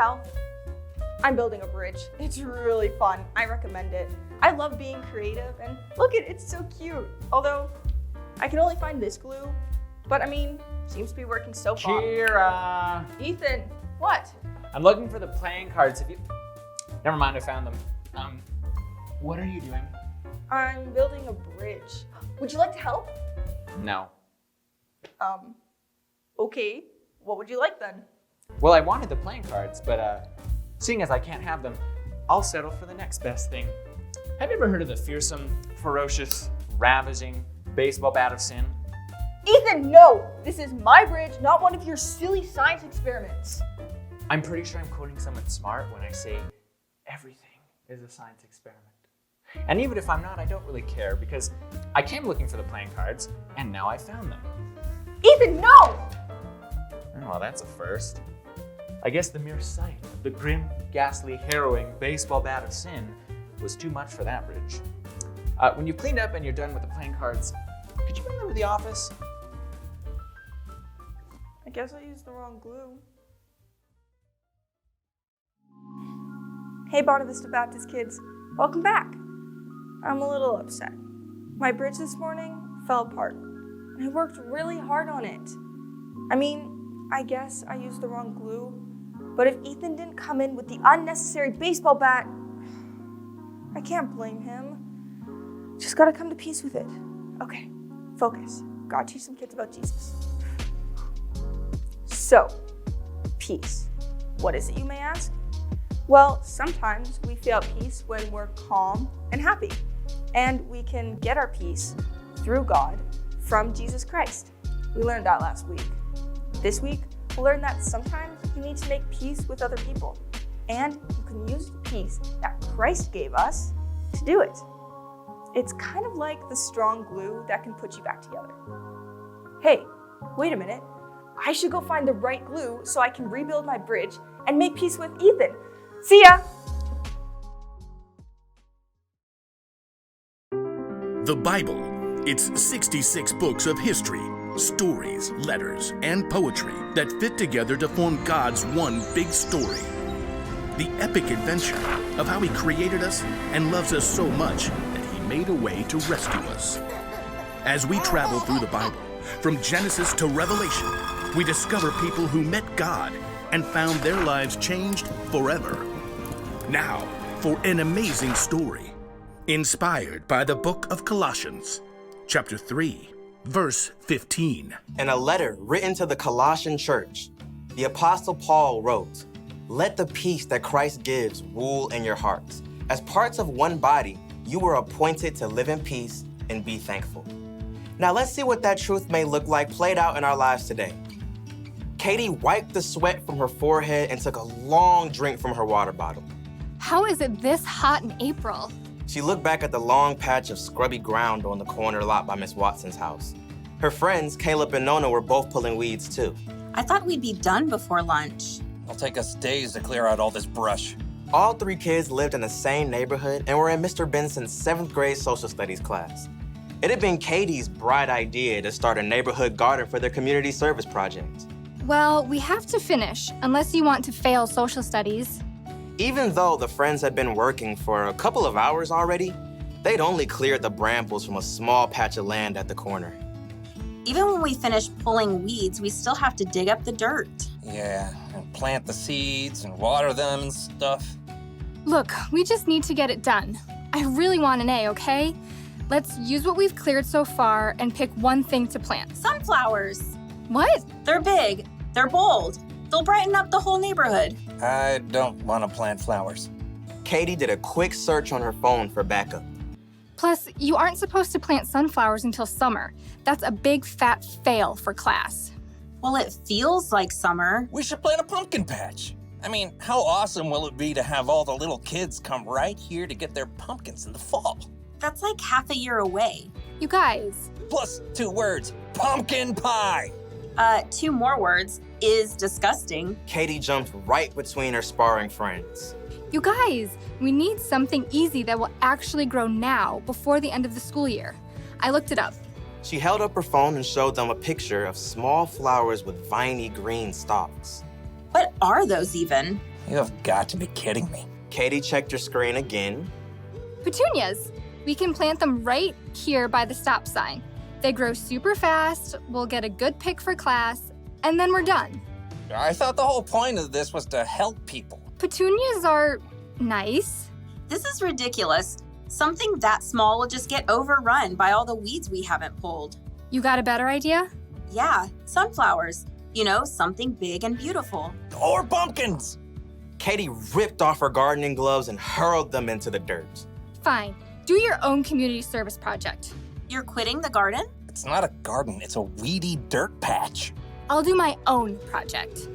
tell, I'm building a bridge. It's really fun. I recommend it. I love being creative, and look at it's so cute. Although, I can only find this glue, but I mean, seems to be working so far. Kira! Ethan, what? I'm looking for the playing cards. Never mind, I found them. What are you doing? I'm building a bridge. Would you like to help? No. Okay. What would you like then? Well, I wanted the playing cards, but seeing as I can't have them, I'll settle for the next best thing. Have you ever heard of the fearsome, ferocious, ravaging baseball bat of sin? Ethan, no! This is my bridge, not one of your silly science experiments. I'm pretty sure I'm quoting someone smart when I say everything is a science experiment. And even if I'm not, I don't really care because I came looking for the playing cards and now I found them. Ethan, no! Oh, that's a first. I guess the mere sight of the grim, ghastly, harrowing baseball bat of sin was too much for that bridge. When you've cleaned up and you're done with the playing cards, could you bring them to the office? I guess I used the wrong glue. Hey, Bonavista Vista Baptist kids, welcome back. I'm a little upset. My bridge this morning fell apart, and I worked really hard on it. I mean, I guess I used the wrong glue, but if Ethan didn't come in with the unnecessary baseball bat, I can't blame him. Just gotta come to peace with it. Okay, focus. Gotta teach some kids about Jesus. So, peace. What is it, you may ask? Well, sometimes we feel at peace when we're calm and happy, and we can get our peace through God from Jesus Christ. We learned that last week. This week, we'll learn that sometimes you need to make peace with other people, and you can use the peace that Christ gave us to do it. It's kind of like the strong glue that can put you back together. Hey, wait a minute. I should go find the right glue so I can rebuild my bridge and make peace with Ethan. See ya! The Bible. It's 66 books of history, stories, letters, and poetry that fit together to form God's one big story. The epic adventure of how He created us and loves us so much that He made a way to rescue us. As we travel through the Bible, from Genesis to Revelation, we discover people who met God and found their lives changed forever. Now, for an amazing story, inspired by the book of Colossians, chapter 3, verse 15. In a letter written to the Colossian church, the Apostle Paul wrote, "Let the peace that Christ gives rule in your hearts. As parts of one body, you were appointed to live in peace and be thankful." Now let's see what that truth may look like played out in our lives today. Katie wiped the sweat from her forehead and took a long drink from her water bottle. How is it this hot in April? She looked back at the long patch of scrubby ground on the corner lot by Miss Watson's house. Her friends, Caleb and Nona, were both pulling weeds too. I thought we'd be done before lunch. It'll take us days to clear out all this brush. All three kids lived in the same neighborhood and were in Mr. Benson's 7th grade social studies class. It had been Katie's bright idea to start a neighborhood garden for their community service project. Well, we have to finish, unless you want to fail social studies. Even though the friends had been working for a couple of hours already, they'd only cleared the brambles from a small patch of land at the corner. Even when we finish pulling weeds, we still have to dig up the dirt. Yeah, and plant the seeds and water them and stuff. Look, we just need to get it done. I really want an A, okay? Let's use what we've cleared so far and pick one thing to plant. Sunflowers. What? They're big. They're bold. They'll brighten up the whole neighborhood. I don't want to plant flowers. Katie did a quick search on her phone for backup. Plus, you aren't supposed to plant sunflowers until summer. That's a big fat fail for class. Well, it feels like summer. We should plant a pumpkin patch. I mean, how awesome will it be to have all the little kids come right here to get their pumpkins in the fall? That's like half a year away. You guys. Plus 2 words, pumpkin pie. 2 more words, is disgusting. Katie jumped right between her sparring friends. You guys, we need something easy that will actually grow now before the end of the school year. I looked it up. She held up her phone and showed them a picture of small flowers with viney green stalks. What are those even? You have got to be kidding me. Katie checked her screen again. Petunias. We can plant them right here by the stop sign. They grow super fast, we'll get a good pick for class, and then we're done. I thought the whole point of this was to help people. Petunias are nice. This is ridiculous. Something that small will just get overrun by all the weeds we haven't pulled. You got a better idea? Yeah, sunflowers. You know, something big and beautiful. Or pumpkins. Katie ripped off her gardening gloves and hurled them into the dirt. Fine. Do your own community service project. You're quitting the garden? It's not a garden, it's a weedy dirt patch. I'll do my own project.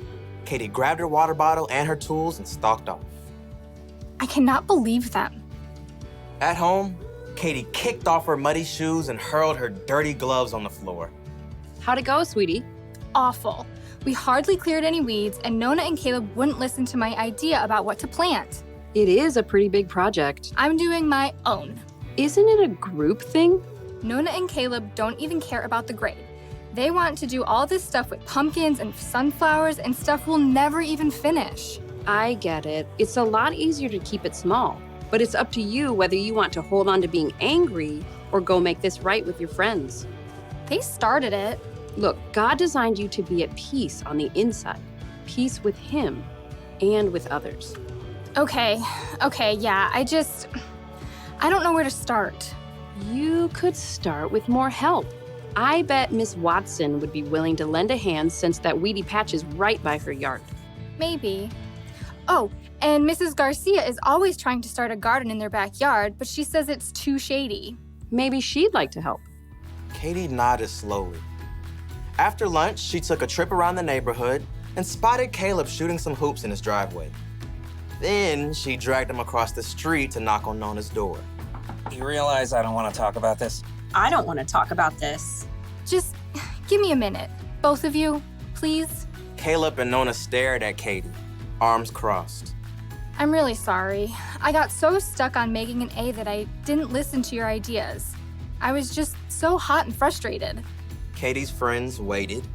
Katie grabbed her water bottle and her tools and stalked off. I cannot believe them. At home, Katie kicked off her muddy shoes and hurled her dirty gloves on the floor. How'd it go, sweetie? Awful. We hardly cleared any weeds, and Nona and Caleb wouldn't listen to my idea about what to plant. It is a pretty big project. I'm doing my own. Isn't it a group thing? Nona and Caleb don't even care about the grade. They want to do all this stuff with pumpkins and sunflowers and stuff we'll never even finish. I get it. It's a lot easier to keep it small, but it's up to you whether you want to hold on to being angry or go make this right with your friends. They started it. Look, God designed you to be at peace on the inside, peace with Him and with others. Okay, yeah, I don't know where to start. You could start with more help. I bet Miss Watson would be willing to lend a hand since that weedy patch is right by her yard. Maybe. Oh, and Mrs. Garcia is always trying to start a garden in their backyard, but she says it's too shady. Maybe she'd like to help. Katie nodded slowly. After lunch, she took a trip around the neighborhood and spotted Caleb shooting some hoops in his driveway. Then she dragged him across the street to knock on Nona's door. You realize I don't want to talk about this? I don't want to talk about this. Just give me a minute. Both of you, please. Caleb and Nona stared at Katie, arms crossed. I'm really sorry. I got so stuck on making an A that I didn't listen to your ideas. I was just so hot and frustrated. Katie's friends waited.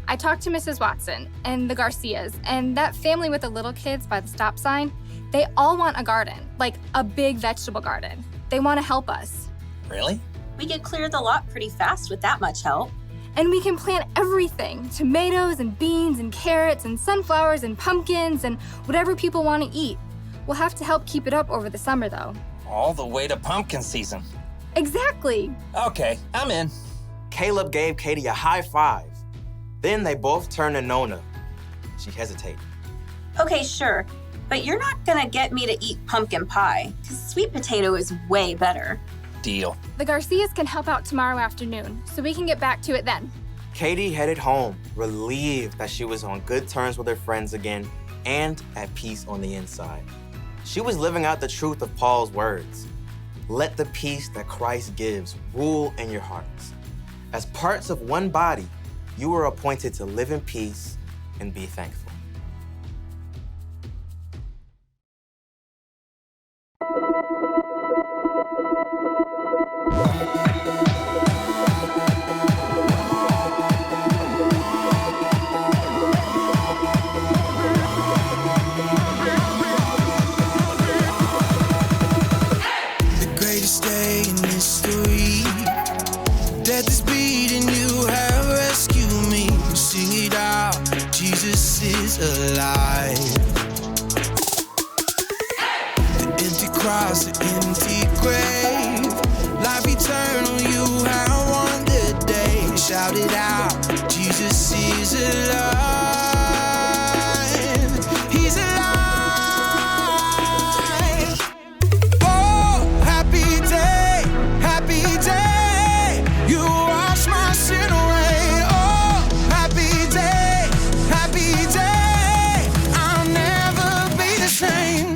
I talked to Mrs. Watson and the Garcias and that family with the little kids by the stop sign. They all want a garden, like a big vegetable garden. They want to help us. Really? We could clear the lot pretty fast with that much help. And we can plant everything, tomatoes and beans and carrots and sunflowers and pumpkins and whatever people want to eat. We'll have to help keep it up over the summer, though. All the way to pumpkin season. Exactly. Okay, I'm in. Caleb gave Katie a high five. Then they both turned to Nona. She hesitated. Okay, sure. But you're not gonna get me to eat pumpkin pie, because sweet potato is way better. Deal. The Garcias can help out tomorrow afternoon, so we can get back to it then. Katie headed home, relieved that she was on good terms with her friends again and at peace on the inside. She was living out the truth of Paul's words. Let the peace that Christ gives rule in your hearts. As parts of one body, you are appointed to live in peace and be thankful. The greatest day in history. Death is beating, you have rescued me. Sing it out, Jesus is alive. The empty cross, the empty grave. Life eternal, you have won the day. Shout it out, Jesus is alive. He's alive. Oh, happy day, happy day. You wash my sin away. Oh, happy day, happy day. I'll never be the same.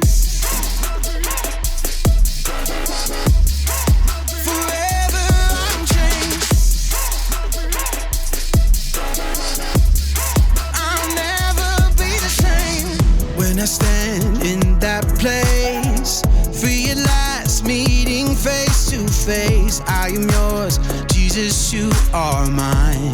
Forever I'm changed. I'll never be the same. When I stand in that place, realize meeting face to face. I am yours, Jesus, you are mine.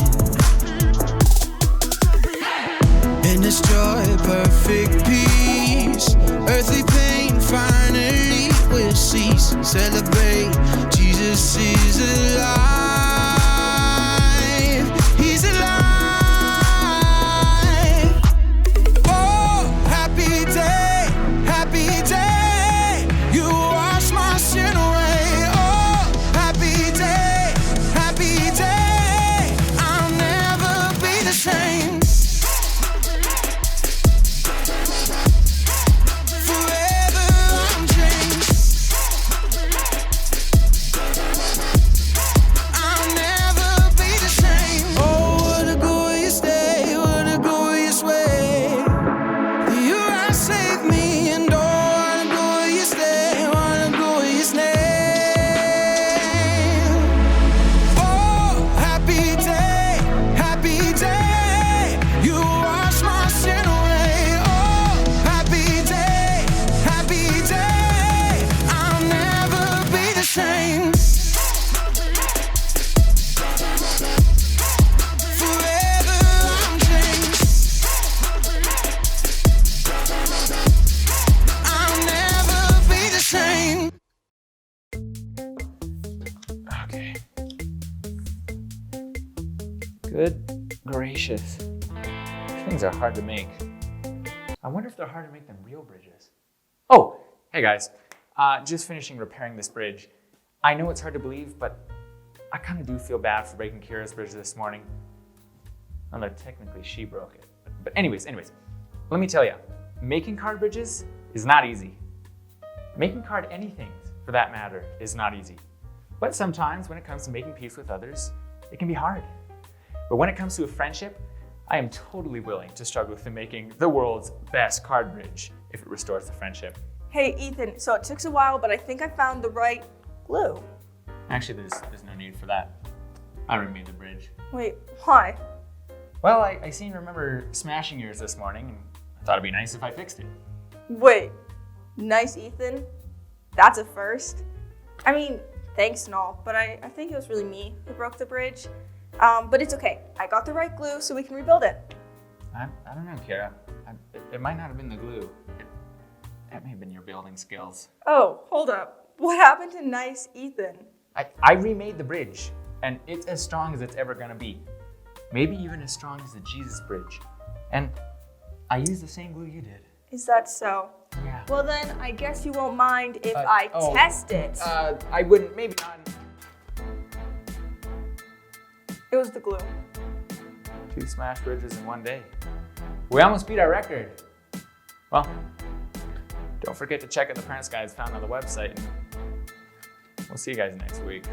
In this joy, perfect peace. peace. Earthly pain finally will cease. Celebrate, Jesus is alive. He's alive. Oh, happy day, happy day. You wash my sin away. Oh, happy day, happy day. I'll never be the same. Forever I'm changed. I'll never be the same. Oh, what a glorious day, what a glorious way. You have saved me, and oh, what a glorious day, what a glorious name. Oh, happy day, happy day. You wash my sin away. Oh, happy day, happy day. I'll never be the same. Forever I'm changed. I'll never be the same. Okay. Good gracious. These things are hard to make. I wonder if they're hard to make than real bridges. Oh, hey guys. Just finishing repairing this bridge. I know it's hard to believe, but I kind of do feel bad for breaking Kira's bridge this morning. Although technically she broke it. But anyways, let me tell you, making card bridges is not easy. Making card anything, for that matter, is not easy. But sometimes when it comes to making peace with others, it can be hard. But when it comes to a friendship, I am totally willing to struggle with making the world's best card bridge if it restores the friendship. Hey, Ethan, so it took a while, but I think I found the right glue. Actually, there's no need for that. I remade the bridge. Wait, why? Well, I seem to remember smashing yours this morning, and I thought it'd be nice if I fixed it. Wait, nice, Ethan? That's a first. I mean, thanks and all, but I think it was really me who broke the bridge. But it's okay. I got the right glue, so we can rebuild it. I don't know, Kara. It might not have been the glue. That may have been your building skills. Oh, hold up. What happened to nice Ethan? I remade the bridge, and it's as strong as it's ever gonna be. Maybe even as strong as the Jesus bridge. And I used the same glue you did. Is that so? Yeah. Well then, I guess you won't mind if I test it. I wouldn't, maybe not. It was the glue. 2 smashed bridges in one day. We almost beat our record. Well, don't forget to check out the Parents Guides found on the website. We'll see you guys next week.